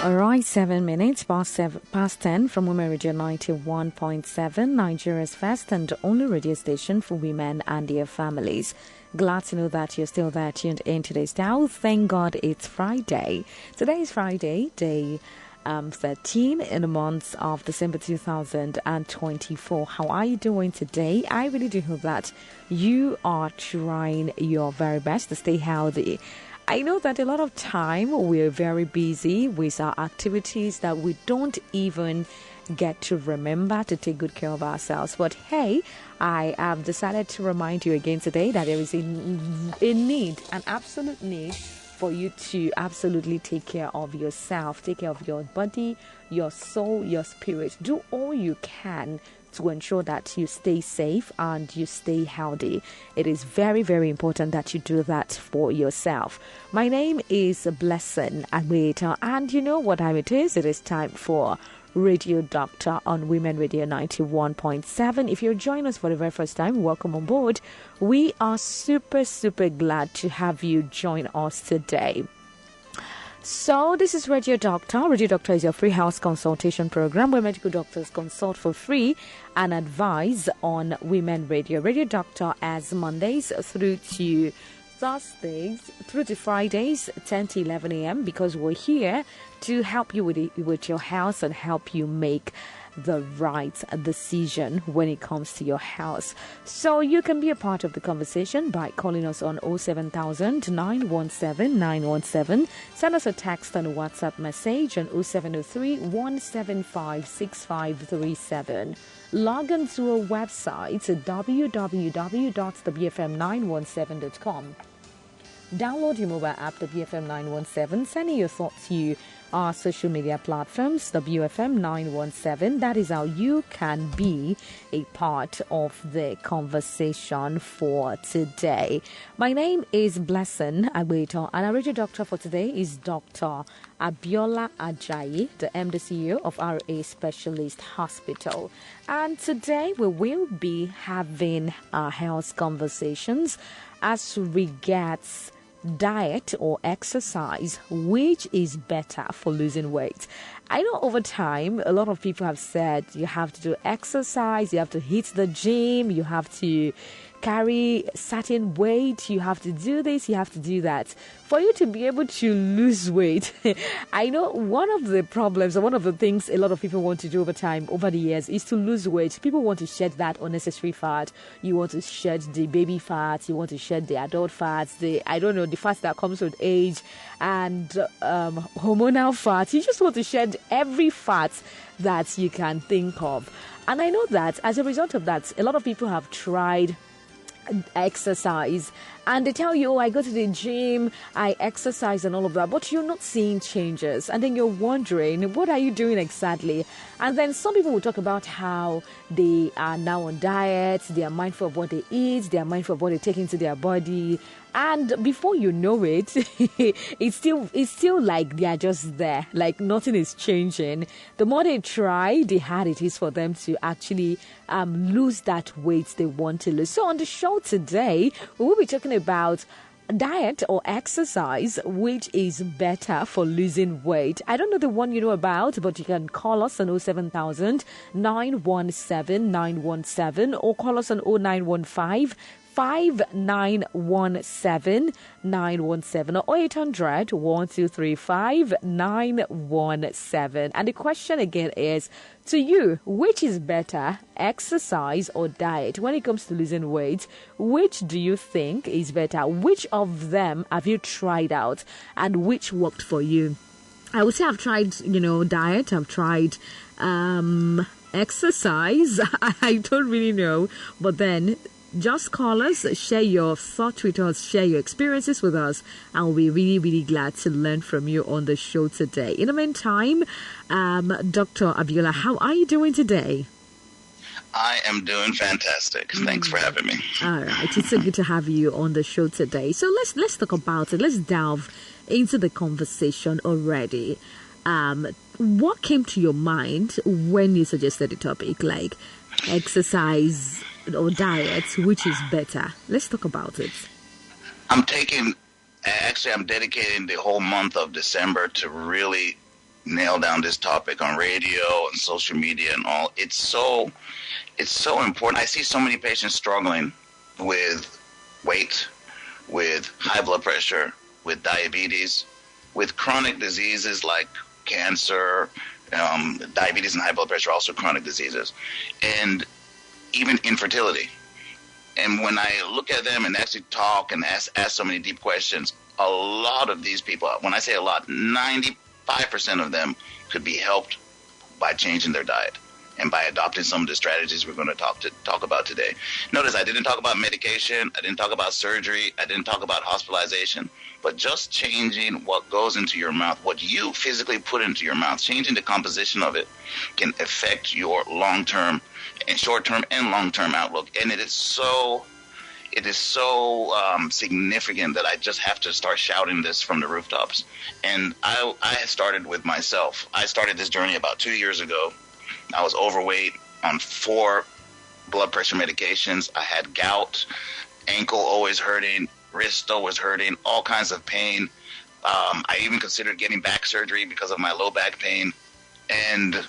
All right, 7 minutes past 10 from Women Radio 91.7, Nigeria's first and only radio station for women and their families. Glad to know that you're still there tuned in today's dial. Thank God it's Friday. Today is Friday, day 13 in the month of December 2024. How are you doing today? I really do hope that you are trying your very best to stay healthy. I know that a lot of time we're very busy with our activities that we don't even get to remember to take good care of ourselves. But hey, I have decided to remind you again today that there is a need, an absolute need for you to absolutely take care of yourself, take care of your body, your soul, your spirit. Do all you can to ensure that you stay safe and you stay healthy. It is very, very important that you do that for yourself. My name is Blessing Agbeita, and you know what time it is? It is time for Radio Doctor on Women Radio 91.7. If you're joining us for the very first time, welcome on board. We are super, super glad to have you join us today. So this is Radio Doctor. Radio Doctor is your free health consultation program where medical doctors consult for free and advise on Women Radio. Radio Doctor as Mondays through to Thursdays through to Fridays 10 to 11 a.m. because we're here to help you with your health and help you make the right decision when it comes to your health. So you can be a part of the conversation by calling us on 07000 917 917. Send us a text and a WhatsApp message on 0703 175 6537. Log on to our website at www.thebfm917.com. Download your mobile app, the BFM 917. Send in your thoughts to our social media platforms, the BFM 917. That is how you can be a part of the conversation for today. My name is Blessing Agbeita, and our radio doctor for today is Dr. Abiola Ajayi, the MD CEO of ROA Specialist Hospital. And today we will be having our health conversations as regards diet or exercise, which is better for losing weight. I know over time a lot of people have said you have to do exercise, you have to hit the gym, you have to carry certain weight, you have to do this, you have to do that for you to be able to lose weight. I know one of the problems or one of the things a lot of people want to do over time, over the years, is to lose weight. People want to shed that unnecessary fat. You want to shed the baby fat, you want to shed the adult fats, the fat that comes with age, and hormonal fat. You just want to shed every fat that you can think of. And I know that as a result of that, a lot of people have tried exercise and they tell you, oh, I go to the gym, I exercise and all of that, but you're not seeing changes. And then you're wondering, what are you doing exactly? And then some people will talk about how they are now on diets, they are mindful of what they eat, they are mindful of what they take into their body. And before you know it, it's still like they are just there, like nothing is changing. The more they try, the harder it is for them to actually lose that weight they want to lose. So on the show today, we will be talking about diet or exercise, which is better for losing weight. I don't know the one you know about, but you can call us on 07000 917 917 or call us on 0915 5917 917 or 0800 1235 917. And the question again is, to you, which is better, exercise or diet? When it comes to losing weight, which do you think is better? Which of them have you tried out and which worked for you? I would say I've tried, diet, I've tried exercise. I don't really know, but then just call us, share your thoughts with us, share your experiences with us, and we'll be really, really glad to learn from you on the show today. In the meantime, Dr. Abiola, how are you doing today? I am doing fantastic. Thanks for having me. All right, it's so good to have you on the show today. So let's talk about it. Let's delve into the conversation already. What came to your mind when you suggested the topic, like exercise or diet, which is better? Let's talk about it. I'm dedicating the whole month of December to really nail down this topic on radio and social media and all. It's so important. I see so many patients struggling with weight, with high blood pressure, with diabetes, with chronic diseases like cancer. Diabetes and high blood pressure are also chronic diseases, and even infertility. And when I look at them and actually talk and ask so many deep questions, a lot of these people, when I say a lot, 95% of them could be helped by changing their diet and by adopting some of the strategies we're going to talk about today. Notice I didn't talk about medication, I didn't talk about surgery, I didn't talk about hospitalization, but just changing what goes into your mouth, what you physically put into your mouth, changing the composition of it can affect your long-term and short-term and long-term outlook. And it is so significant that I just have to start shouting this from the rooftops. And I started with myself. I started this journey about 2 years ago. I was overweight on 4 blood pressure medications. I had gout, ankle always hurting, wrist always hurting, all kinds of pain. I even considered getting back surgery because of my low back pain. And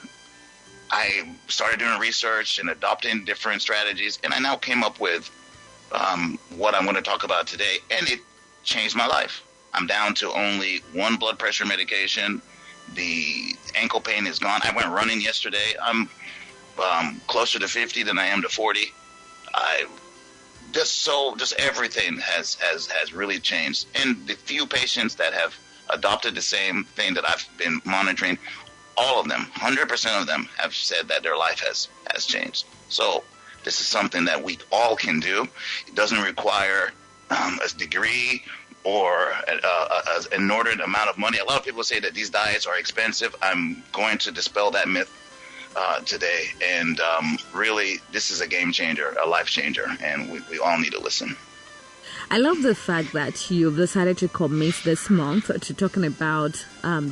I started doing research and adopting different strategies. And I now came up with what I'm going to talk about today. And it changed my life. I'm down to only 1 blood pressure medication. The ankle pain is gone. I went running yesterday. I'm closer to 50 than I am to 40. Just everything has really changed. And the few patients that have adopted the same thing that I've been monitoring, all of them, 100% of them have said that their life has changed. So this is something that we all can do. It doesn't require a degree or an inordinate amount of money. A lot of people say that these diets are expensive. I'm going to dispel that myth today. And really, this is a game changer, a life changer, and we all need to listen. I love the fact that you've decided to commit this month to talking about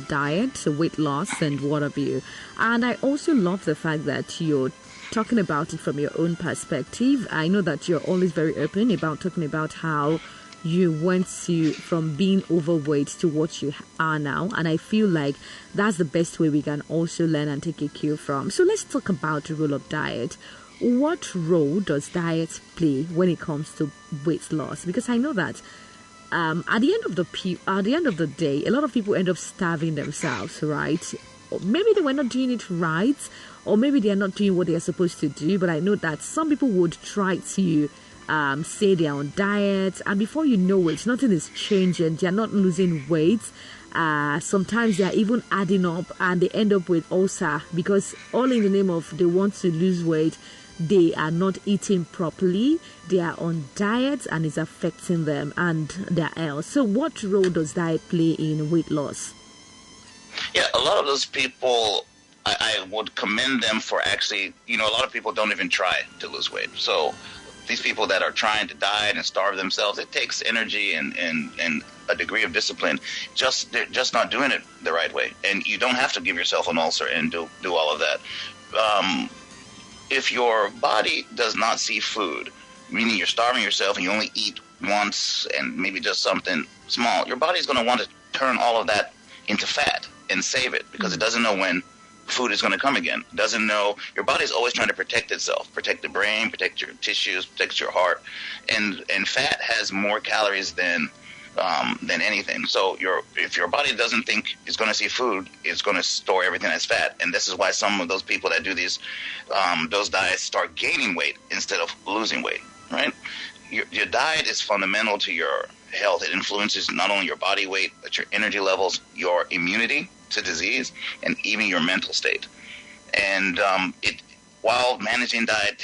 diet, weight loss, and what have you. And I also love the fact that you're talking about it from your own perspective. I know that you're always very open about talking about how you went from being overweight to what you are now, and I feel like that's the best way we can also learn and take a cue from. So let's talk about the role of diet. What role does diet play when it comes to weight loss? Because I know that at the end of the day, a lot of people end up starving themselves, right? Or maybe they were not doing it right, or maybe they are not doing what they are supposed to do. But I know that some people would try to say they're on diet, and before you know it, nothing is changing. They're not losing weight. Sometimes they're even adding up, and they end up with ulcer because all in the name of they want to lose weight. They are not eating properly. They are on diet, and it's affecting them and their health. So, what role does diet play in weight loss? Yeah, a lot of those people, I would commend them for actually, a lot of people don't even try to lose weight. So these people that are trying to diet and starve themselves, it takes energy and a degree of discipline. They're just not doing it the right way. And you don't have to give yourself an ulcer and do all of that. If your body does not see food, meaning you're starving yourself and you only eat once and maybe just something small, your body's going to want to turn all of that into fat and save it because it doesn't know when food is going to come again. It doesn't know. Your body's always trying to protect itself, protect the brain, protect your tissues, protect your heart, and fat has more calories than anything. So if your body doesn't think it's going to see food, it's going to store everything as fat. And this is why some of those people that do those diets start gaining weight instead of losing weight, right? Your diet is fundamental to your health. It influences not only your body weight, but your energy levels, your immunity to disease, and even your mental state. And while managing diet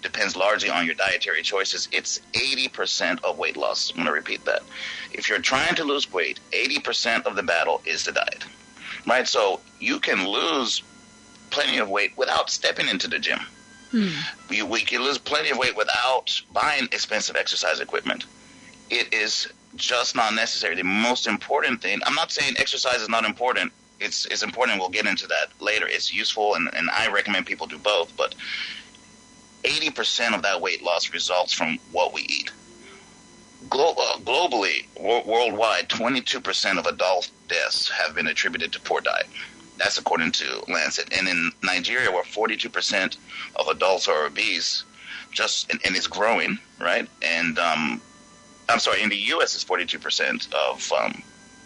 depends largely on your dietary choices, it's 80% of weight loss. I'm going to repeat that. If you're trying to lose weight, 80% of the battle is the diet, right? So you can lose plenty of weight without stepping into the gym. We can lose plenty of weight without buying expensive exercise equipment. It is just not necessary. The most important thing, I'm not saying exercise is not important. It's important. We'll get into that later. It's useful, and I recommend people do both. But 80% of that weight loss results from what we eat. Globally, worldwide, 22% of adult deaths have been attributed to poor diet. That's according to Lancet. And in Nigeria, where 42% of adults are obese, and it's growing, right? And I'm sorry, in the U.S., it's 42% of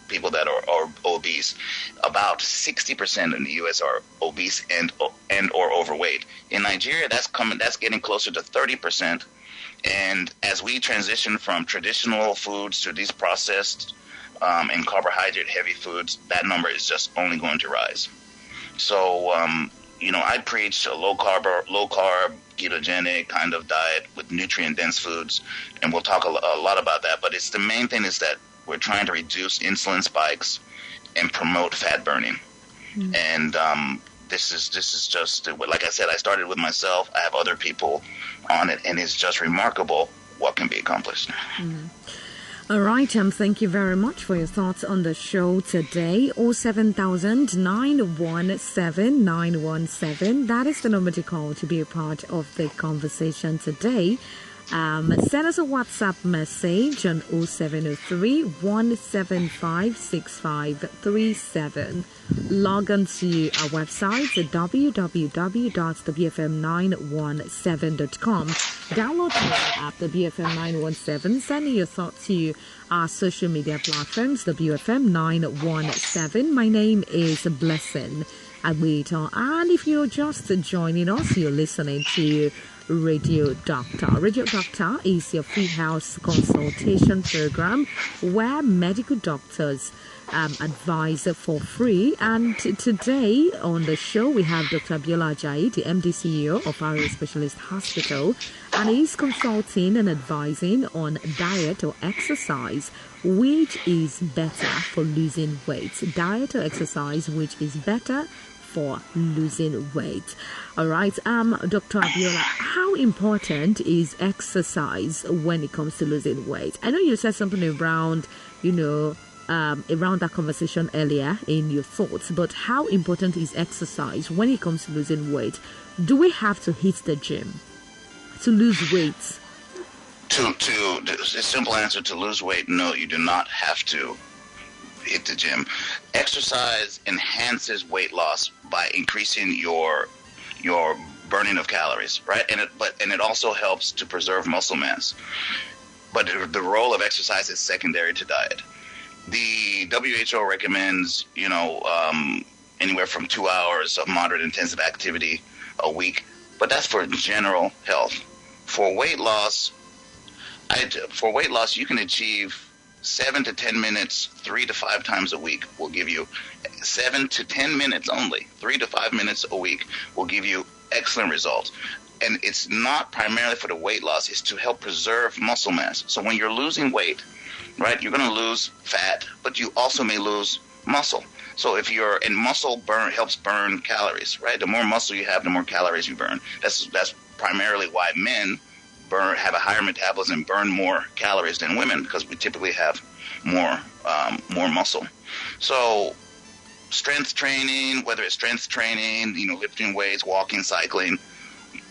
people that are obese. About 60% in the U.S. are obese and or overweight. In Nigeria, that's getting closer to 30%. And as we transition from traditional foods to these processed and carbohydrate-heavy foods, that number is just only going to rise. So, I preach a low carb, ketogenic kind of diet with nutrient-dense foods, and we'll talk a lot about that. But the main thing is that we're trying to reduce insulin spikes and promote fat burning. Mm-hmm. And this is just, like I said, I started with myself. I have other people on it, and it's just remarkable what can be accomplished. Mm-hmm. All right, thank you very much for your thoughts on the show today. 07000 917 917. That is the number to call to be a part of the conversation today. Send us a WhatsApp message on 0703 175 6537. Log on to our website at www.thebfm917.com. Download the app, the BFM 917. Send your thoughts to our social media platforms, the BFM 917. My name is Blessing Aguito. And if you're just joining us, you're listening to Radio Doctor. Radio Doctor is your free house consultation program where medical doctors advise for free. And today on the show we have Dr. Abiola Ajayi, the MD CEO of ROA Specialist Hospital, and he's consulting and advising on diet or exercise which is better for losing weight. Diet or exercise which is better for losing weight. All right, Dr. Abiola, how important is exercise when it comes to losing weight? I know you said something around, around that conversation earlier in your thoughts, but how important is exercise when it comes to losing weight? Do we have to hit the gym to lose weight? The simple answer to lose weight, no, you do not have to hit the gym. Exercise enhances weight loss by increasing your burning of calories, right? And it also helps to preserve muscle mass. But the role of exercise is secondary to diet. The WHO recommends, anywhere from 2 hours of moderate intensive activity a week, but that's for general health. For weight loss, you can achieve 7 to 10 minutes, 3 to 5 times a week will give you 7 to 10 minutes only, 3 to 5 minutes a week will give you excellent results. And it's not primarily for the weight loss, it's to help preserve muscle mass. So when you're losing weight, right, you're going to lose fat, but you also may lose muscle. So and muscle helps burn calories, right? The more muscle you have, the more calories you burn. That's primarily why men have a higher metabolism, burn more calories than women, because we typically have more muscle. So strength training, whether it's strength training, lifting weights, walking, cycling,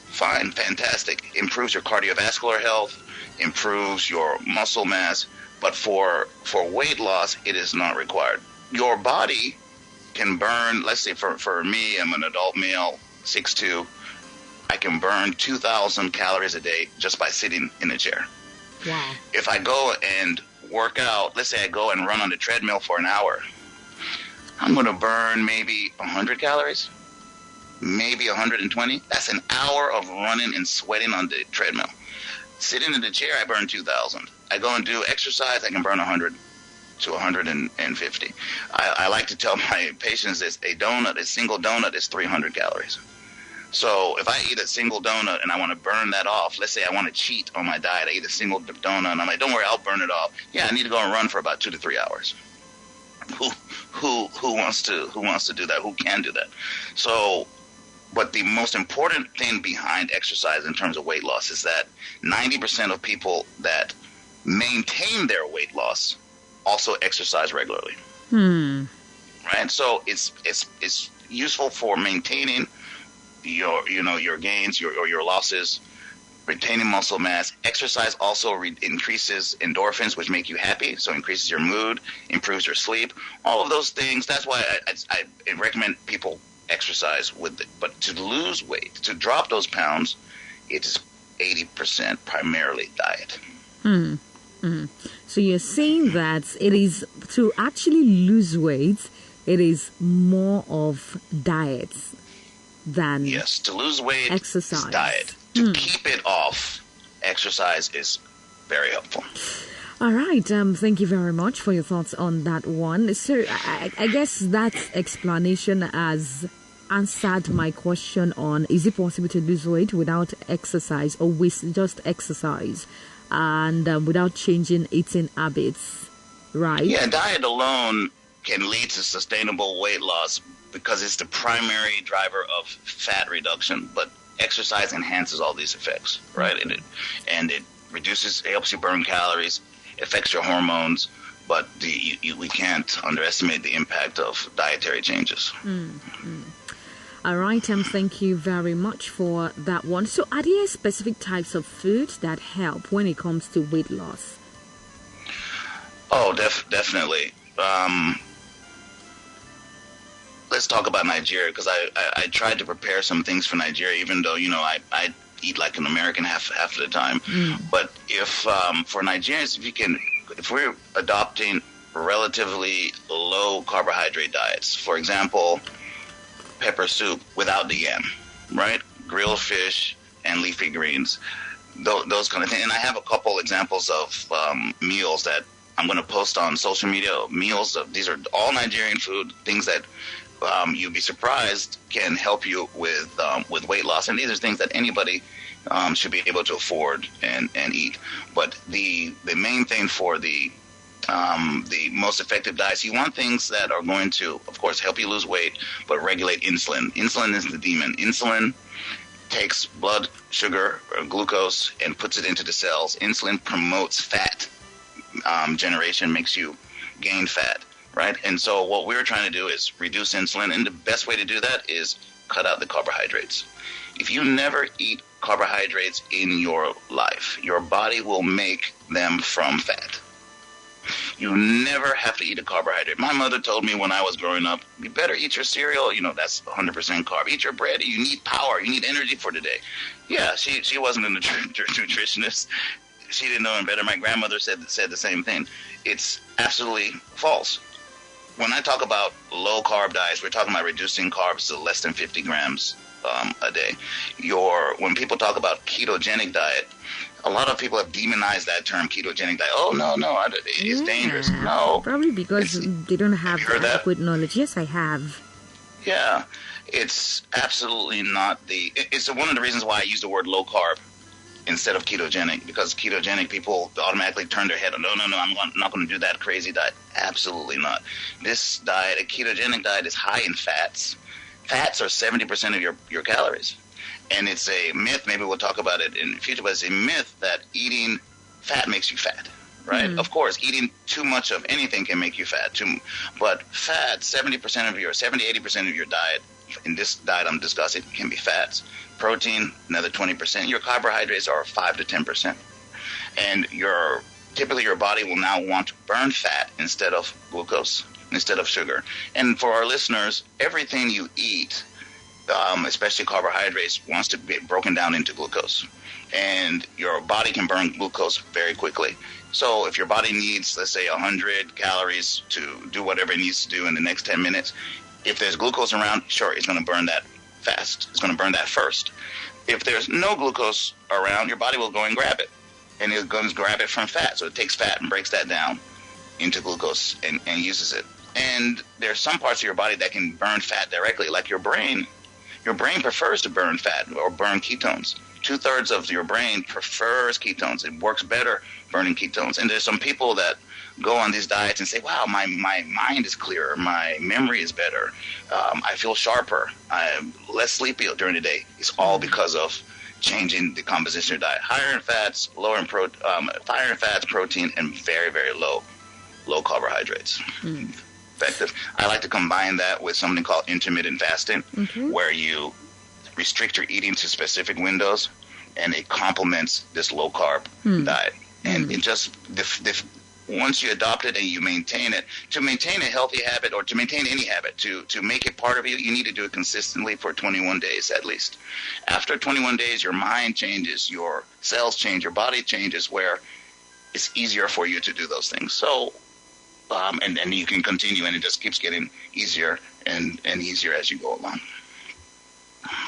fine, fantastic. Improves your cardiovascular health, improves your muscle mass, but for weight loss, it is not required. Your body can burn, let's say for me, I'm an adult male, 6'2", I can burn 2,000 calories a day just by sitting in a chair. Wow. If I go and work out, let's say I go and run on the treadmill for an hour, I'm going to burn maybe 100 calories, maybe 120. That's an hour of running and sweating on the treadmill. Sitting in the chair, I burn 2,000. I go and do exercise, I can burn 100 to 150. I like to tell my patients this, a single donut is 300 calories. So if I eat a single donut and I want to burn that off, let's say I want to cheat on my diet, I eat a single donut and I'm like, don't worry, I'll burn it off. Yeah, I need to go and run for about 2 to 3 hours. Who wants to do that? Who can do that? So, but the most important thing behind exercise in terms of weight loss is that 90% of people maintain their weight loss also exercise regularly. Right? So it's useful for maintaining your gains, your losses retaining muscle mass. Exercise also increases endorphins, which make you happy, so increases your mood, improves your sleep. All of those things. That's why I recommend people exercise with it. But to lose weight, to drop those pounds, it is 80% primarily diet. So you're saying that it is to actually lose weight, it is more of diet than yes, to lose weight exercise. Is diet. To keep it off, exercise is very helpful. All right. Thank you very much for your thoughts on that one. So I guess that explanation has answered my question on is it possible to lose weight without exercise or with just exercise and without changing eating habits, right? Yeah, diet alone can lead to sustainable weight loss because it's the primary driver of fat reduction, but exercise enhances all these effects, right? And it reduces, it helps you burn calories, affects your hormones, but we can't underestimate the impact of dietary changes. All right, thank you very much for that one. So are there specific types of food that help when it comes to weight loss? Oh, definitely. Let's talk about Nigeria, because I tried to prepare some things for Nigeria, even though, I eat like an American half of the time. But if for Nigerians, if we're adopting relatively low carbohydrate diets, for example, pepper soup without the yam, right? Grilled fish and leafy greens, those kind of things. And I have a couple examples of meals that I'm going to post on social media. Meals, these are all Nigerian food, things that you'd be surprised can help you with weight loss. And these are things that anybody should be able to afford and eat. But the main thing for the most effective diets, you want things that are going to, of course, help you lose weight, but regulate insulin. Insulin is the demon. Insulin takes blood sugar or glucose and puts it into the cells. Insulin promotes fat generation, makes you gain fat, right? And so what we're trying to do is reduce insulin, and the best way to do that is cut out the carbohydrates. If you never eat carbohydrates in your life, your body will make them from fat. You never have to eat a carbohydrate. My mother told me when I was growing up, you better eat your cereal. That's 100% carb. Eat your bread. You need power. You need energy for the day. Yeah, she wasn't a nutritionist. She didn't know any better. My grandmother said the same thing. It's absolutely false. When I talk about low carb diets, we're talking about reducing carbs to less than 50 grams a day. When people talk about ketogenic diet, a lot of people have demonized that term, ketogenic diet. Oh, no, it's dangerous. No. Probably because they don't have adequate knowledge. Yes, I have. Yeah, it's absolutely not it's one of the reasons why I use the word low carb instead of ketogenic, because ketogenic people automatically turn their head. No, I'm not going to do that crazy diet. Absolutely not. This diet, a ketogenic diet, is high in fats. Fats are 70% of your calories. And it's a myth, maybe we'll talk about it in the future, but it's a myth that eating fat makes you fat, right? Of course, eating too much of anything can make you fat, but fat, 80% of your diet, in this diet I'm discussing, can be fats. Protein, another 20%. Your carbohydrates are 5 to 10%. And typically your body will now want to burn fat instead of glucose, instead of sugar. And for our listeners, everything you eat, especially carbohydrates, wants to be broken down into glucose. And your body can burn glucose very quickly. So if your body needs, let's say, 100 calories to do whatever it needs to do in the next 10 minutes, if there's glucose around, sure, it's going to burn that fast. It's going to burn that first. If there's no glucose around, your body will go and grab it. And it's going to grab it from fat. So it takes fat and breaks that down into glucose and uses it. And there's some parts of your body that can burn fat directly, like your brain. Your brain prefers to burn fat or burn ketones. 2/3 of your brain prefers ketones. It works better burning ketones. And there's some people that go on these diets and say, wow, my mind is clearer. My memory is better. I feel sharper. I'm less sleepy during the day. It's all because of changing the composition of your diet. Higher in fats, higher in fats, protein, and very, very low carbohydrates. Effective. I like to combine that with something called intermittent fasting, where you restrict your eating to specific windows. and it complements this low carb diet. And it just once you adopt it and you maintain it, to maintain a healthy habit or to maintain any habit, to make it part of you, you need to do it consistently for 21 days at least. After 21 days, your mind changes, your cells change, your body changes, where it's easier for you to do those things. So, and then you can continue, and it just keeps getting easier and easier as you go along.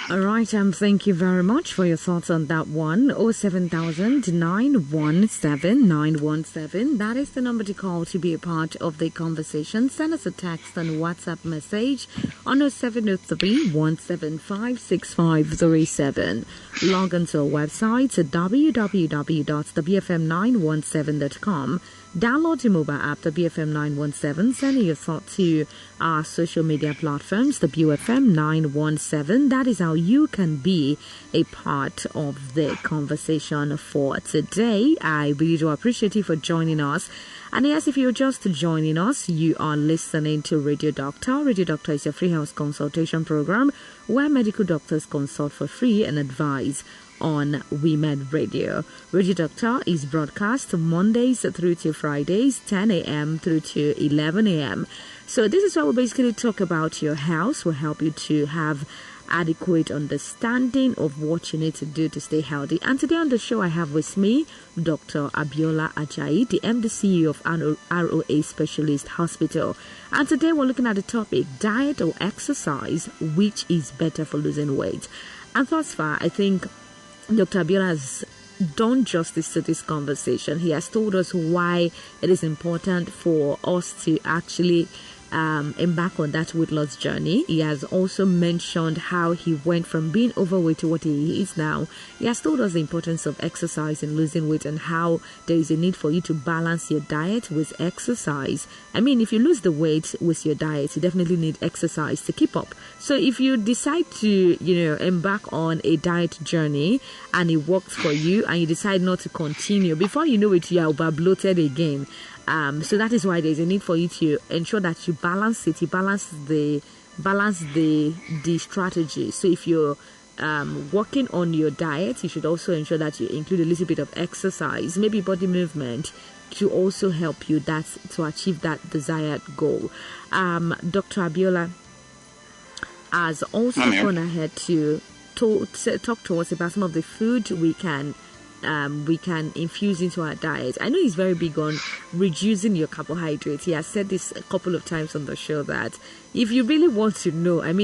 All right, thank you very much for your thoughts on that one. 07000 917 917. That is the number to call to be a part of the conversation. Send us a text and WhatsApp message on 0703 175 6537. Log on to our website at www.thebfm917.com. Download your mobile app, the BFM 917. Send your thoughts to our social media platforms, the BFM 917. That is how you can be a part of the conversation for today. I really do appreciate you for joining us. And yes, if you're just joining us, you are listening to Radio Doctor. Radio Doctor is a free house consultation program where medical doctors consult for free and advise on Women Radio. Radio Doctor is broadcast Mondays through to Fridays, 10 a.m. through to 11 a.m. So this is where we basically talk about your health. We'll help you to have adequate understanding of what you need to do to stay healthy. And today on the show, I have with me Dr. Abiola Ajayi, the MD CEO of ROA Specialist Hospital. And today we're looking at the topic, diet or exercise, which is better for losing weight. And thus far, I think Dr. Abiola has done justice to this conversation. He has told us why it is important for us to actually embark on that weight loss journey. He has also mentioned how he went from being overweight to what he is now. He has told us the importance of exercise in losing weight and how there is a need for you to balance your diet with exercise. I mean, if you lose the weight with your diet, you definitely need exercise to keep up. So if you decide to, embark on a diet journey and it works for you and you decide not to continue, before you know it, you are over bloated again. So that is why there's a need for you to ensure that you balance it. You balance the strategy. So if you're working on your diet, you should also ensure that you include a little bit of exercise, maybe body movement, to also help you to achieve that desired goal. Dr. Abiola has also gone ahead to talk to us about some of the food we can infuse into our diet. I know he's very big on reducing your carbohydrates. He has said this a couple of times on the show that if you really want to know, and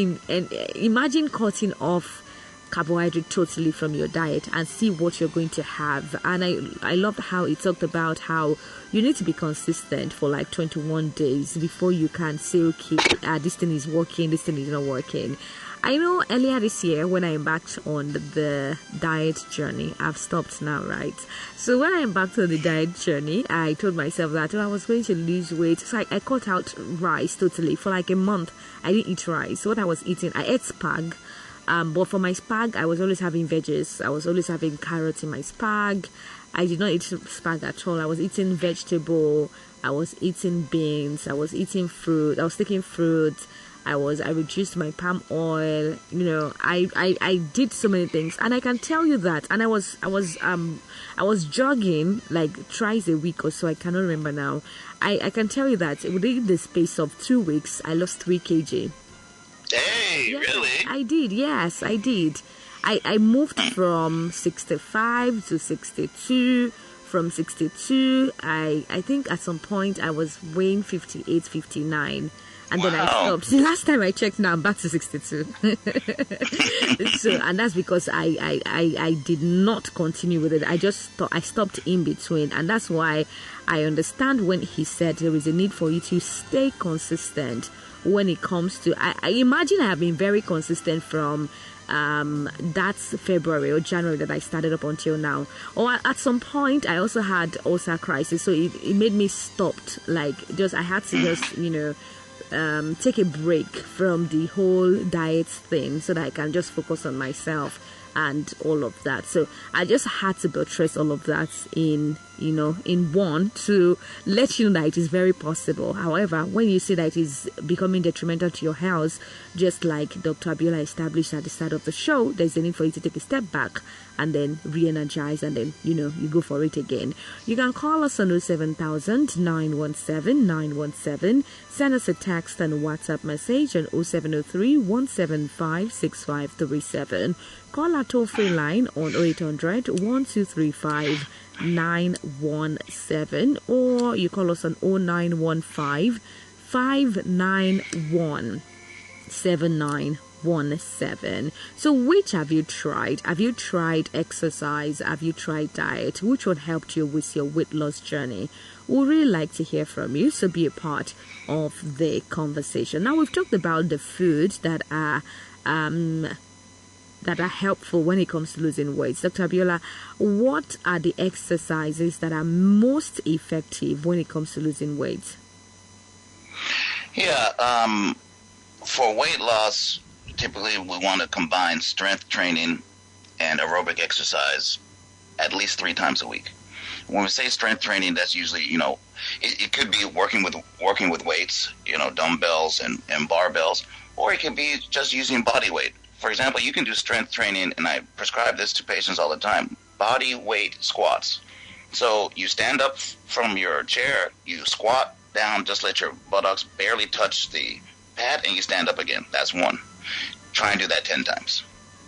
imagine cutting off carbohydrate totally from your diet and see what you're going to have. And I loved how he talked about how you need to be consistent for like 21 days before you can say, okay, this thing is working, this thing is not working. I know earlier this year when I embarked on the diet journey, I've stopped now, right? So when I embarked on the diet journey, I told myself that I was going to lose weight. So I cut out rice totally. For like a month, I didn't eat rice. So what I was eating, I ate spag. But for my spag, I was always having veggies. I was always having carrots in my spag. I did not eat spag at all. I was eating vegetable. I was eating beans. I was eating fruit. I was taking fruit. I reduced my palm oil. I did so many things, and I can tell you that. And I was jogging like twice a week or so. I cannot remember now. I can tell you that within the space of 2 weeks, I lost 3 kg. Hey, yes, really? I did. Yes, I did. I moved from 65 to 62. From 62, I think at some point I was weighing 58, 59. And then I stopped. The last time I checked, now I'm back to 62. And that's because I did not continue with it. I stopped in between. And that's why I understand when he said there is a need for you to stay consistent when it comes to, I imagine I have been very consistent from that's February or January that I started up until now. Or at some point I also had ulcer crisis, so it made me stopped. I had to just take a break from the whole diet thing so that I can just focus on myself and all of that. So I just had to buttress all of that in in one to let you know that it is very possible. However, when you see that it is becoming detrimental to your health, just like Dr. Abiola established at the start of the show, there's a need for you to take a step back and then re-energize, and then you go for it again. You can call us on 07000 917 917. Send us a text and WhatsApp message on 0703 175 6537. Call our toll-free line on 0800 1235 917, or you call us on 0915 591 7917. So which have you tried? Have you tried exercise? Have you tried diet? Which one helped you with your weight loss journey? We'd really like to hear from you, so be a part of the conversation. Now, we've talked about the foods that are helpful when it comes to losing weight. Dr. Abiola, what are the exercises that are most effective when it comes to losing weight? Yeah, for weight loss, typically we want to combine strength training and aerobic exercise at least 3 times a week. When we say strength training, that's usually, it could be working with weights, dumbbells and barbells, or it could be just using body weight. For example, you can do strength training, and I prescribe this to patients all the time, body weight squats. So you stand up from your chair, you squat down, just let your buttocks barely touch the pad, and you stand up again. That's 1. Try and do that 10 times.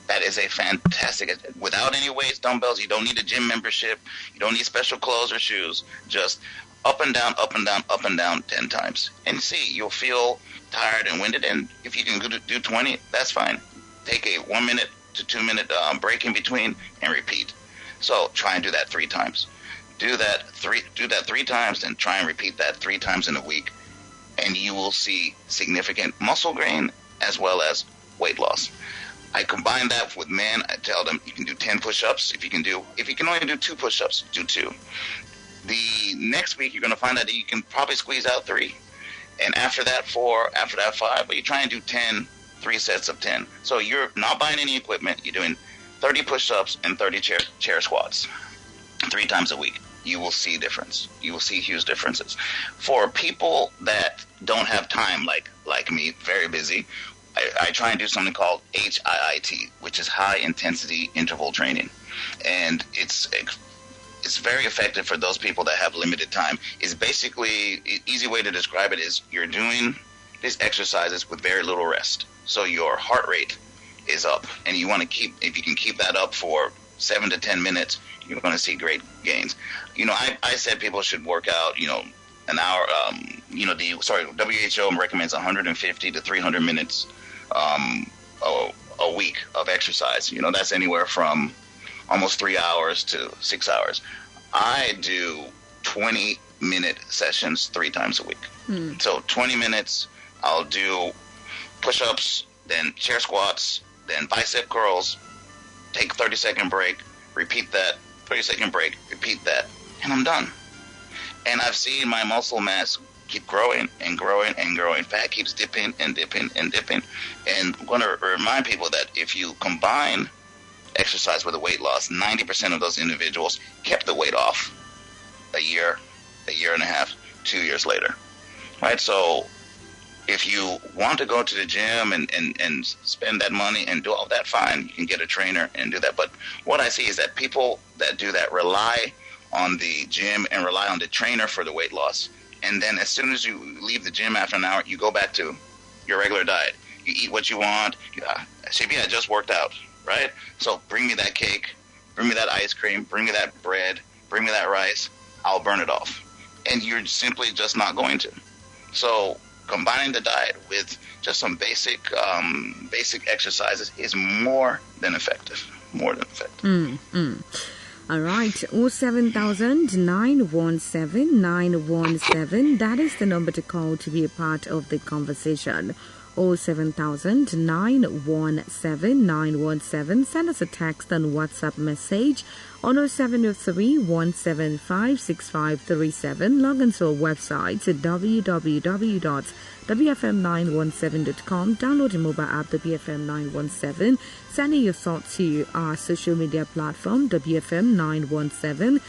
That is a fantastic, without any weights, dumbbells, you don't need a gym membership, you don't need special clothes or shoes, just up and down, up and down, up and down 10 times. And see, you'll feel tired and winded, and if you can do 20, that's fine. Take a 1 minute to 2 minute break in between and repeat. So try and do that 3 times. Do that 3 times, and try and repeat that 3 times in a week, and you will see significant muscle gain as well as weight loss. I combine that with men. I tell them you can do 10 push-ups. If you can only do 2 push-ups, do 2. The next week you're going to find out that you can probably squeeze out 3, and after that 4, after that 5. But you try and do 10. 3 sets of 10. So you're not buying any equipment. You're doing 30 push-ups and 30 chair squats 3 times a week. You will see difference. You will see huge differences. For people that don't have time, like me, very busy, I try and do something called HIIT, which is high intensity interval training, and it's very effective for those people that have limited time. It's basically, easy way to describe it is you're doing these exercises with very little rest. So your heart rate is up, and you want to if you can keep that up for 7 to 10 minutes, you're going to see great gains. I said people should work out, an hour. WHO recommends 150 to 300 minutes a week of exercise. That's anywhere from almost 3 hours to 6 hours. I do 20-minute sessions 3 times a week. So 20 minutes, I'll do push-ups, then chair squats, then bicep curls, take a 30-second break, repeat that, 30-second break, repeat that, and I'm done. And I've seen my muscle mass keep growing and growing and growing. Fat keeps dipping and dipping and dipping. And I'm going to remind people that if you combine exercise with a weight loss, 90% of those individuals kept the weight off a year and a half, 2 years later. Right? So if you want to go to the gym and spend that money and do all that, fine. You can get a trainer and do that. But what I see is that people that do that rely on the gym and rely on the trainer for the weight loss. And then as soon as you leave the gym after an hour, you go back to your regular diet. You eat what you want. I just worked out, right? So bring me that cake, bring me that ice cream, bring me that bread, bring me that rice. I'll burn it off. And you're simply just not going to. So combining the diet with just some basic exercises is more than effective. All right, 07000 917 917. That is the number to call to be a part of the conversation. 07000 917 917. Send us a text and WhatsApp message on 0703-175-6537. Log into our website at www.wfm917.com. Download the mobile app, WFM917. Send in your thoughts to our social media platform, WFM917.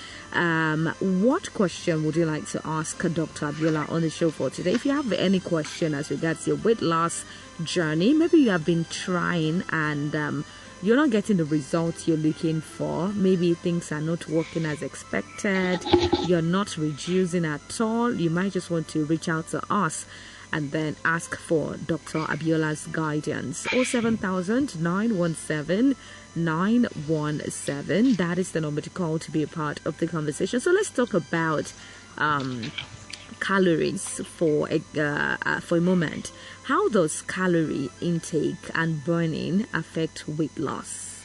What question would you like to ask Dr. Abiola on the show for today? If you have any question as regards your weight loss journey, maybe you have been trying and you're not getting the results you're looking for. Maybe things are not working as expected. You're not reducing at all. You might just want to reach out to us and then ask for Dr. Abiola's guidance. 070917917. That is the number to call to be a part of the conversation. So let's talk about calories for a moment. How does calorie intake and burning affect weight loss?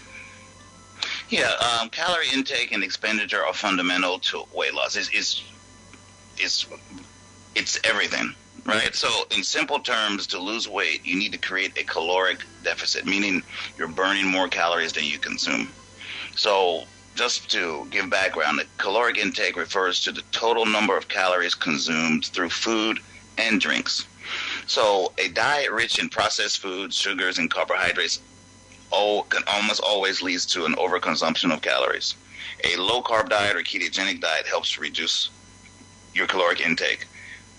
Yeah, calorie intake and expenditure are fundamental to weight loss. It's everything, right? So in simple terms, to lose weight, you need to create a caloric deficit, meaning you're burning more calories than you consume. So just to give background, the caloric intake refers to the total number of calories consumed through food and drinks. So a diet rich in processed foods, sugars, and carbohydrates can almost always leads to an overconsumption of calories. A low-carb diet or ketogenic diet helps reduce your caloric intake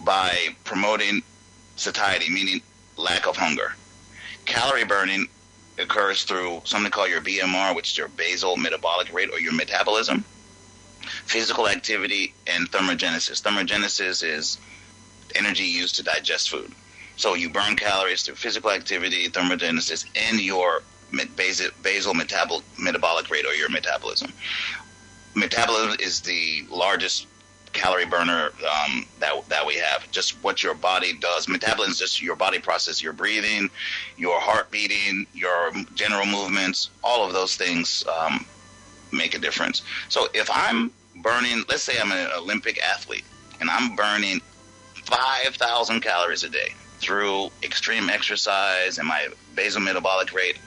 by promoting satiety, meaning lack of hunger. Calorie burning occurs through something called your BMR, which is your basal metabolic rate or your metabolism, physical activity, and thermogenesis. Thermogenesis is energy used to digest food. So you burn calories through physical activity, thermogenesis, and your basal metabolic rate or your metabolism. Metabolism is the largest calorie burner that we have. Just what your body does. Metabolism is just your body process, your breathing, your heart beating, your general movements. All of those things make a difference. So if I'm burning, let's say I'm an Olympic athlete, and I'm burning 5,000 calories a day through extreme exercise and my basal metabolic rate,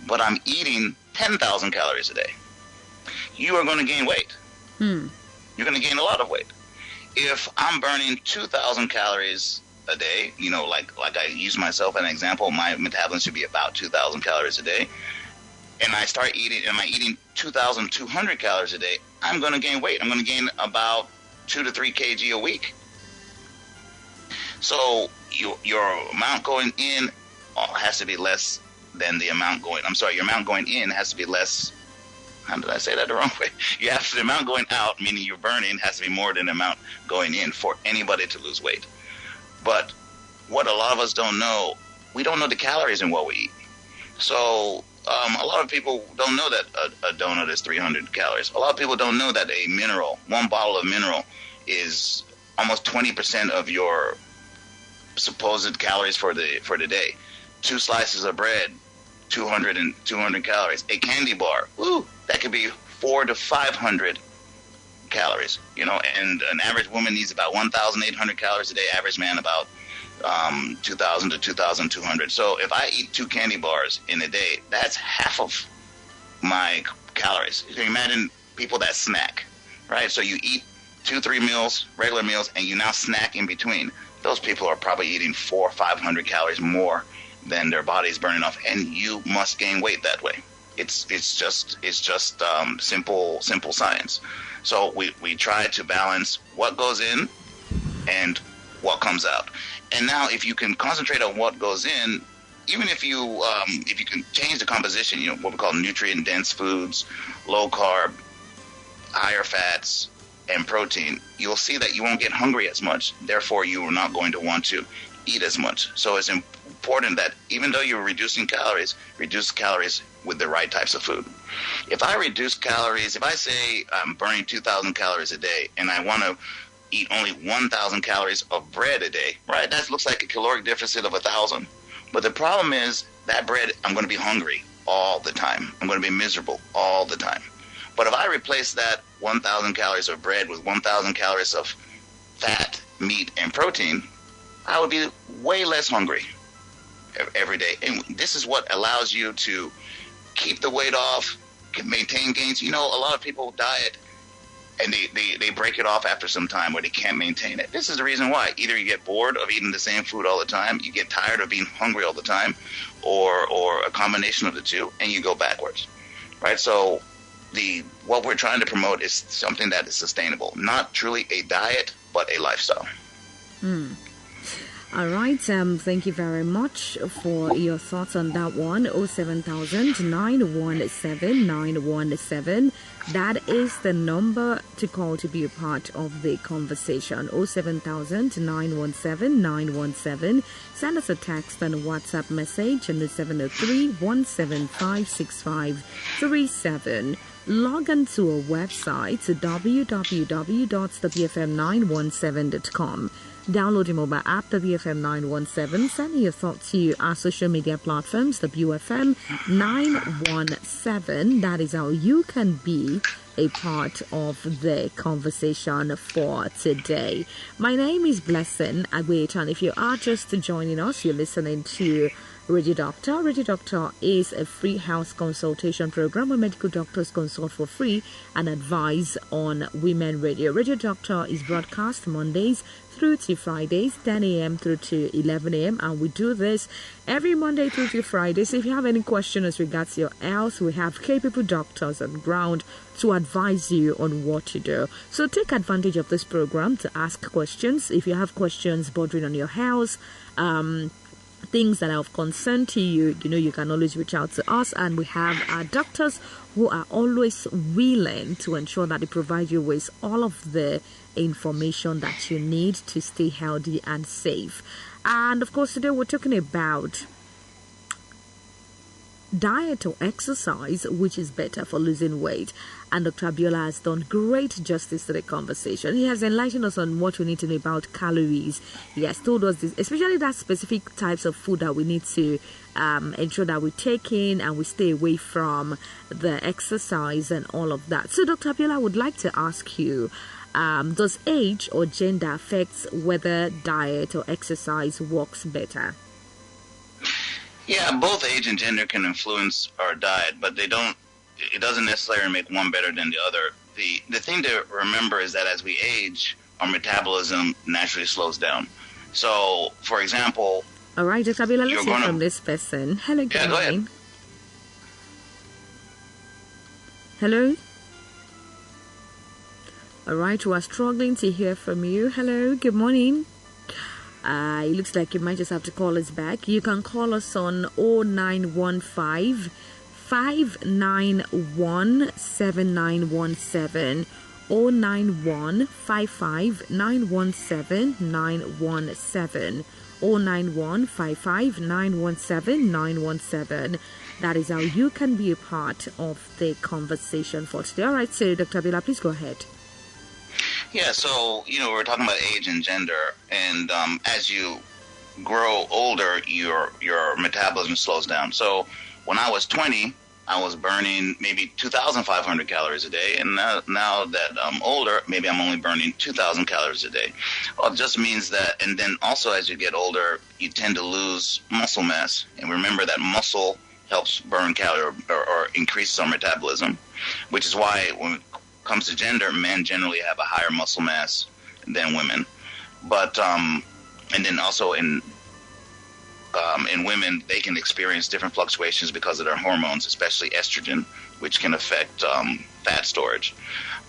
but I'm eating 10,000 calories a day, you are going to gain weight. You're going to gain a lot of weight. If I'm burning 2,000 calories a day, like I use myself as an example, my metabolism should be about 2,000 calories a day, and I start eating, am I eating 2,200 calories a day, I'm going to gain weight. I'm going to gain about 2 to 3 kg a week. So your amount going in has to be less than the amount going, your amount going in has to be less. How did I say that the wrong way? The amount going out, meaning you're burning, has to be more than the amount going in for anybody to lose weight. But what a lot of us don't know, we don't know the calories in what we eat. So a lot of people don't know that a donut is 300 calories. A lot of people don't know that a mineral, one bottle of mineral, is almost 20% of your supposed calories for the day. 2 slices of bread, 200 calories. A candy bar, that could be 400 to 500 calories, and an average woman needs about 1,800 calories a day, average man about 2,000 to 2,200. So if I eat 2 candy bars in a day, that's half of my calories. You can imagine people that snack, right? So you eat 2-3 meals, regular meals, and you now snack in between. Those people are probably eating 400 or 500 calories more than their body's burning off, and you must gain weight that way. It's just simple science. So we try to balance what goes in and what comes out. And now, if you can concentrate on what goes in, even if you can change the composition, what we call nutrient dense foods, low carb, higher fats, and protein, you'll see that you won't get hungry as much. Therefore, you are not going to want to eat as much. So it's important that even though you're reduce calories with the right types of food. If I reduce calories, if I say I'm burning 2,000 calories a day and I want to eat only 1,000 calories of bread a day, right? That looks like a caloric deficit of 1,000. But the problem is that bread, I'm going to be hungry all the time. I'm going to be miserable all the time. But if I replace that 1,000 calories of bread with 1,000 calories of fat, meat, and protein, I would be way less hungry every day. And this is what allows you to keep the weight off, can maintain gains. A lot of people diet and they break it off after some time where they can't maintain it. This is the reason why. Either you get bored of eating the same food all the time, you get tired of being hungry all the time, or a combination of the two, and you go backwards, right? So what we're trying to promote is something that is sustainable, not truly a diet, but a lifestyle. All right. Thank you very much for your thoughts on that one. 07000-917-917. That is the number to call to be a part of the conversation. 07000-917-917. Send us a text and a WhatsApp message on the 703-175-6537. Log on to our website, www.wfm917.com. Download your mobile app, WFM 917. Send your thoughts to our social media platforms, WFM 917. That is how you can be a part of the conversation for today. My name is Blessing Agwait, and if you are just joining us, you're listening to Radio Doctor. Radio Doctor is a free house consultation program where medical doctors consult for free and advise on women radio. Radio Doctor is broadcast Mondays through to Fridays, 10 a.m. through to 11 a.m. And we do this every Monday through to Friday. So if you have any questions as regards your health, we have capable doctors on ground to advise you on what to do. So take advantage of this program to ask questions. If you have questions bordering on your health, things that are of concern to you, you can always reach out to us, and we have our doctors who are always willing to ensure that they provide you with all of the information that you need to stay healthy and safe. And of course, today we're talking about diet or exercise, which is better for losing weight. And Dr. Abiola has done great justice to the conversation. He has enlightened us on what we need to know about calories. He has told us this, especially that specific types of food that we need to ensure that we take in and we stay away from the exercise and all of that. So Dr. Abiola, I would like to ask you, does age or gender affect whether diet or exercise works better? Yeah, both age and gender can influence our diet, but it doesn't necessarily make one better than the other. The thing to remember is that as we age, our metabolism naturally slows down. So, for example... All right, Dr. Abiola, let's hear from this person. Hello, good morning. Go ahead. Hello? All right, we are struggling to hear from you. Hello, good morning. It looks like you might just have to call us back. You can call us on 0915 591 7917, 091 55 917 917, 091 55 917 917. That is how you can be a part of the conversation for today. All right, so Dr. Abiola, please go ahead. Yeah, so, we're talking about age and gender, and as you grow older, your metabolism slows down. So when I was 20, I was burning maybe 2,500 calories a day, and now that I'm older, maybe I'm only burning 2,000 calories a day. Well, it just means that, and then also as you get older, you tend to lose muscle mass, and remember that muscle helps burn calories or increase our metabolism, which is why when comes to gender, men generally have a higher muscle mass than women. But and then also in women, they can experience different fluctuations because of their hormones, especially estrogen, which can affect fat storage.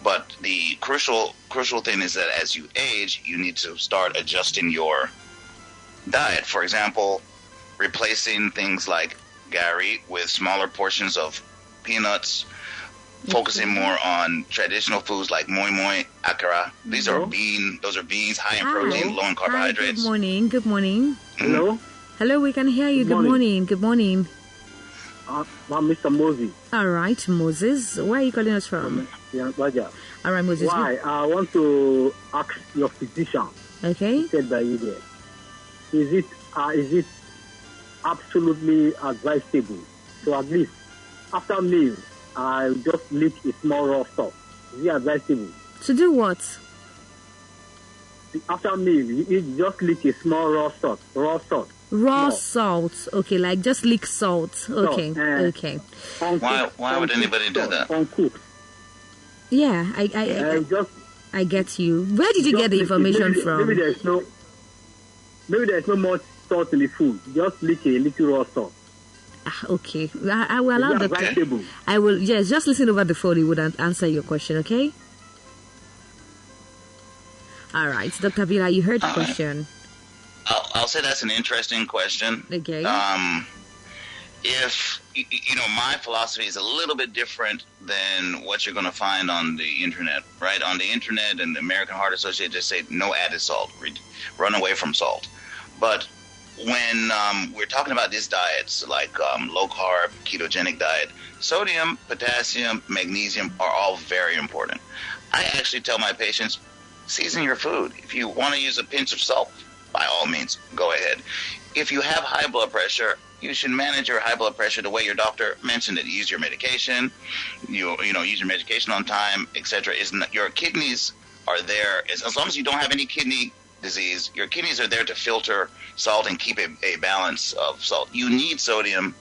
But the crucial thing is that as you age, you need to start adjusting your diet. For example, replacing things like gari with smaller portions of peanuts, focusing more on traditional foods like moi moi, akara. Those are beans, high in protein, low in carbohydrates. Hi, good morning. Hello? Hello, we can hear you. Good morning. Good morning. I'm Mr. Moses. All right, Moses. Where are you calling us from? Yeah, Baja. All right, Moses. Why? I want to ask your physician. Okay. He said by you there. Is it absolutely advisable? So at least after meal, I just lick a small raw salt. Is it advisable? To do what? After meal, you just lick a small raw salt. Raw No. salt. Okay, like just lick salt. Okay, okay. Why would anybody do that? Uncooked. Yeah, Just I get you. Where did you get the information from? Maybe there's no much salt in the food. Just lick a little raw salt. Okay, I will allow that. Vegetable. I will. Yes, just listen over the phone. He would answer your question. Okay. All right, Dr. Vila, you heard the question. I'll say that's an interesting question. Okay. If my philosophy is a little bit different than what you're going to find on the internet, right? On the internet and the American Heart Association, just say no added salt, run away from salt. But when we're talking about these diets, like low carb, ketogenic diet, sodium, potassium, magnesium are all very important. I actually tell my patients, season your food. If you want to use a pinch of salt, by all means, go ahead. If you have high blood pressure, you should manage your high blood pressure the way your doctor mentioned it. Use your medication, use your medication on time, etc. Your kidneys are there as long as you don't have any kidney disease. Your kidneys are there to filter salt and keep a balance of salt. You need sodium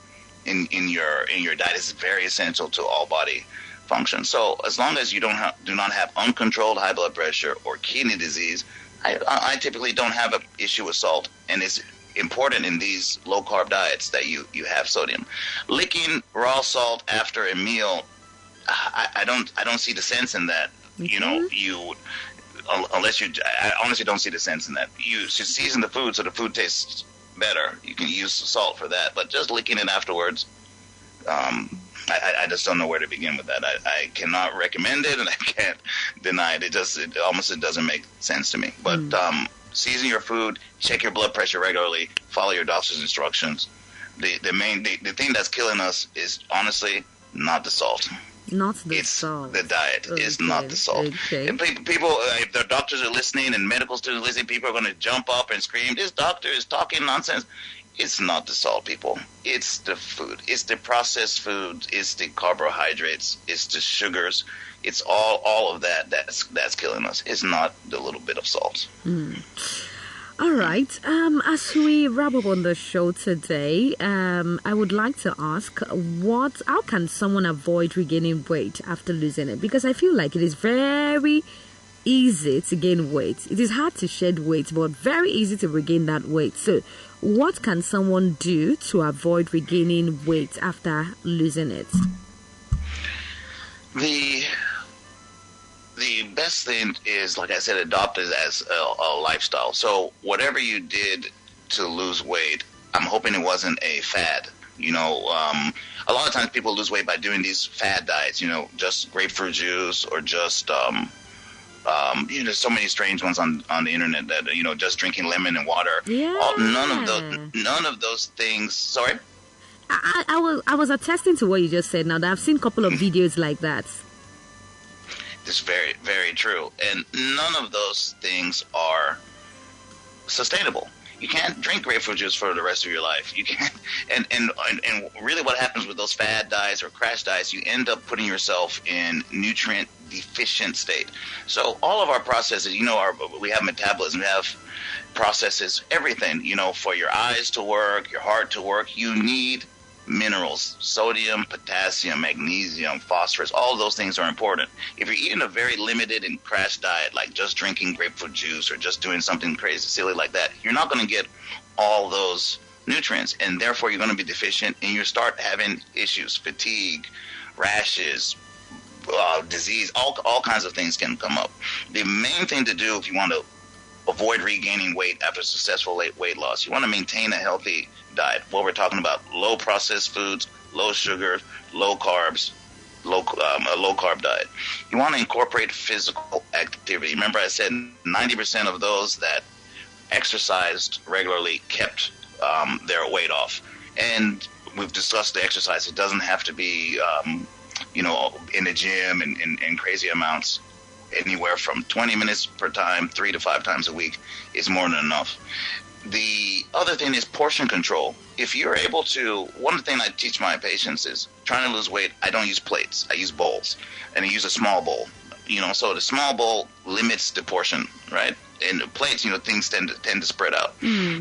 in your diet. It's very essential to all body function. So as long as you do not have uncontrolled high blood pressure or kidney disease, I typically don't have an issue with salt, and it's important in these low carb diets that you have sodium. Licking raw salt after a meal, I don't see the sense in that. Mm-hmm. I honestly don't see the sense in that. You should season the food so the food tastes better. You can use salt for that, but just licking it afterwards, I just don't know where to begin with that. I cannot recommend it, and I can't deny it. It almost doesn't make sense to me. But season your food, check your blood pressure regularly, follow your doctor's instructions. The thing that's killing us is honestly not the salt. Not the salt. The diet is not the salt. Okay. And people, if the doctors are listening and medical students listening, people are going to jump up and scream, "This doctor is talking nonsense." It's not the salt, people. It's the food. It's the processed food. It's the carbohydrates. It's the sugars. It's all of that's killing us. It's not the little bit of salt. All right. As we wrap up on the show today, I would like to ask, how can someone avoid regaining weight after losing it? Because I feel like it is very easy to gain weight. It is hard to shed weight, but very easy to regain that weight. So what can someone do to avoid regaining weight after losing it? The best thing is, like I said, adopt it as a lifestyle. So whatever you did to lose weight, I'm hoping it wasn't a fad. A lot of times people lose weight by doing these fad diets, just grapefruit juice or just there's so many strange ones on the internet that just drinking lemon and water. Yeah. None of those things. Sorry. I was attesting to what you just said. Now that I've seen a couple of videos like that. It's very, very true, and none of those things are sustainable. You can't drink grapefruit juice for the rest of your life. You can't, and really, what happens with those fad diets or crash diets, you end up putting yourself in nutrient deficient state. So all of our processes, we have metabolism, we have processes, everything, for your eyes to work, your heart to work, you need minerals, sodium, potassium, magnesium, phosphorus. All of those things are important. If you're eating a very limited and crash diet, like just drinking grapefruit juice or just doing something crazy, silly like that, you're not going to get all those nutrients, and therefore you're going to be deficient, and you start having issues, fatigue, rashes, disease, all kinds of things can come up. The main thing to do if you want to avoid regaining weight after successful weight loss, you want to maintain a healthy diet. What we're talking about: low processed foods, low sugar, low carbs, a low carb diet. You want to incorporate physical activity. Remember, I said 90% of those that exercised regularly kept their weight off. And we've discussed the exercise. It doesn't have to be in the gym and crazy amounts. Anywhere from 20 minutes per time, 3 to 5 times a week is more than enough. The other thing is portion control. If you're able to, one thing I teach my patients is trying to lose weight, I don't use plates. I use bowls, and I use a small bowl. So the small bowl limits the portion, right? And the plates, things tend to spread out.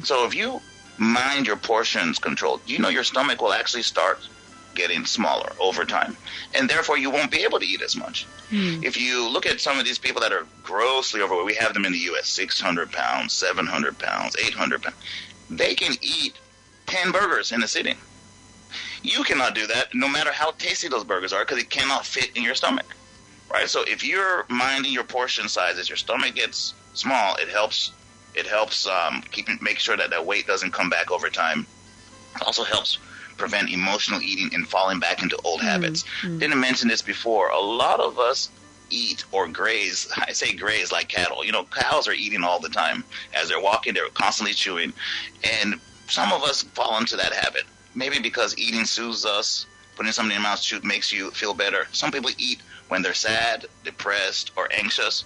So if you mind your portions control. You know your stomach will actually start getting smaller over time, and therefore you won't be able to eat as much. If you look at some of these people that are grossly overweight, we have them in the U.S., 600 pounds, 700 pounds, 800 pounds. They can eat 10 burgers in a sitting. You cannot do that, no matter how tasty those burgers are, because it cannot fit in your stomach, right? So if you're minding your portion size as your stomach gets small, it helps make sure that that weight doesn't come back over time. It also helps prevent emotional eating and falling back into old habits. Didn't mention this before. A lot of us eat or graze. I say graze like cattle. You know, cows are eating all the time. As they're walking, they're constantly chewing. And some of us fall into that habit. Maybe because eating soothes us, putting something in your mouth makes you feel better. Some people eat when they're sad, depressed, or anxious.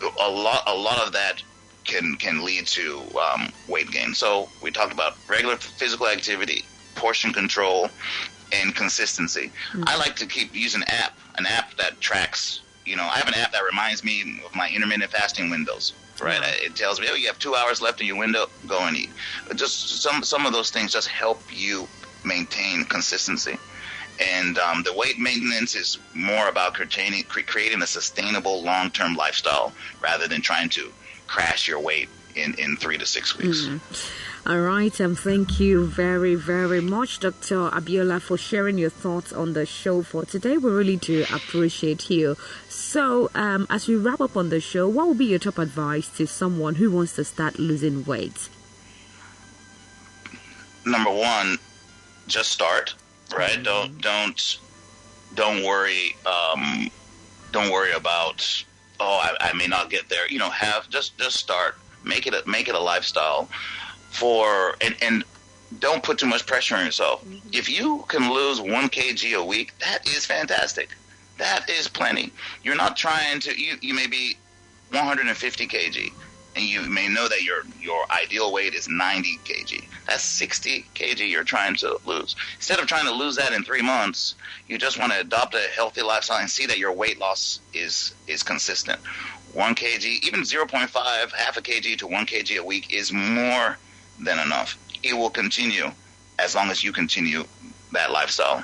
A lot of that can lead to weight gain. So we talked about regular physical activity, portion control, and consistency. I like to keep using an app that tracks. You know, I have an app that reminds me of my intermittent fasting windows. Right, it tells me, oh, you have 2 hours left in your window. Go and eat. But just some of those things just help you maintain consistency. And the weight maintenance is more about creating a sustainable long-term lifestyle rather than trying to crash your weight in 3 to 6 weeks. All right, thank you very, very much, Dr. Abiola, for sharing your thoughts on the show for today. We really do appreciate you. So, as we wrap up on the show, what would be your top advice to someone who wants to start losing weight? Number one, just start. Right? Don't worry. Don't worry about, I may not get there. You know, just start. Make it a lifestyle. And don't put too much pressure on yourself. If you can lose 1 kg a week, that is fantastic. That is plenty. You're not trying to. You may be 150 kg, and you may know that your ideal weight is 90 kg. That's 60 kg you're trying to lose. Instead of trying to lose that in 3 months, you just want to adopt a healthy lifestyle and see that your weight loss is consistent. 1 kg, even 0.5, half a kg to 1 kg a week is more than enough. It will continue as long as you continue that lifestyle.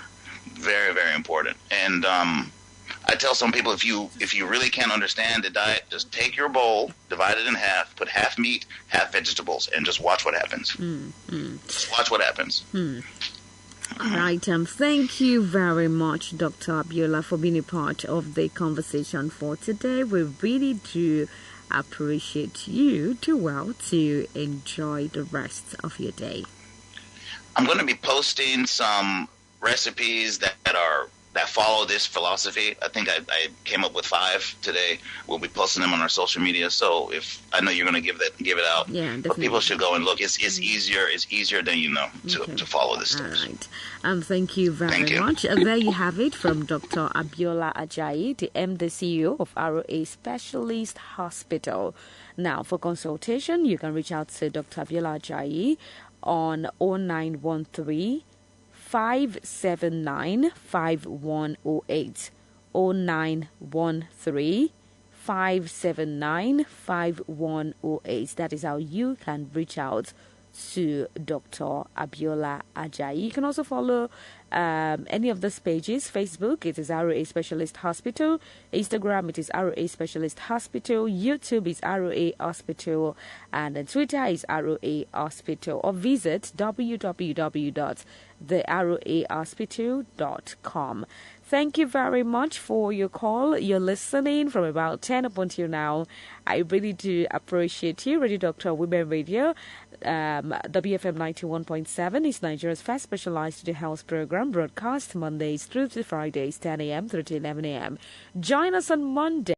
Very, very important. And I tell some people, if you really can't understand the diet, just take your bowl, divide it in half, put half meat, half vegetables, and just watch what happens. Just watch what happens. All right. Thank you very much, Dr. Abiola, for being a part of the conversation for today. We really do appreciate you. To enjoy the rest of your day. I'm going to be posting some recipes that follow this philosophy. I think I came up with 5 today. We'll be posting them on our social media. So if I know you're going to give it out, but people should go and look. It's easier than you know to follow this stuff. All right. Thank you very much. There you have it from Dr. Abiola Ajayi, the MD CEO of ROA Specialist Hospital. Now, for consultation, you can reach out to Dr. Abiola Ajayi on 0913 579 5108 0913 579 5108. That is how you can reach out to Dr. Abiola Ajayi. You can also follow any of these pages. Facebook, it is ROA Specialist Hospital. Instagram, it is ROA Specialist Hospital. YouTube is ROA Hospital. And then Twitter is ROA Hospital. Or visit www.theroahospital.com. Thank you very much for your call. You're listening from about 10 up until now. I really do appreciate you. Radio Doctor Women Radio, WFM 91.7 is Nigeria's first specialized health program, broadcast Mondays through to Fridays, 10 a.m. through to 11 a.m. Join us on Monday.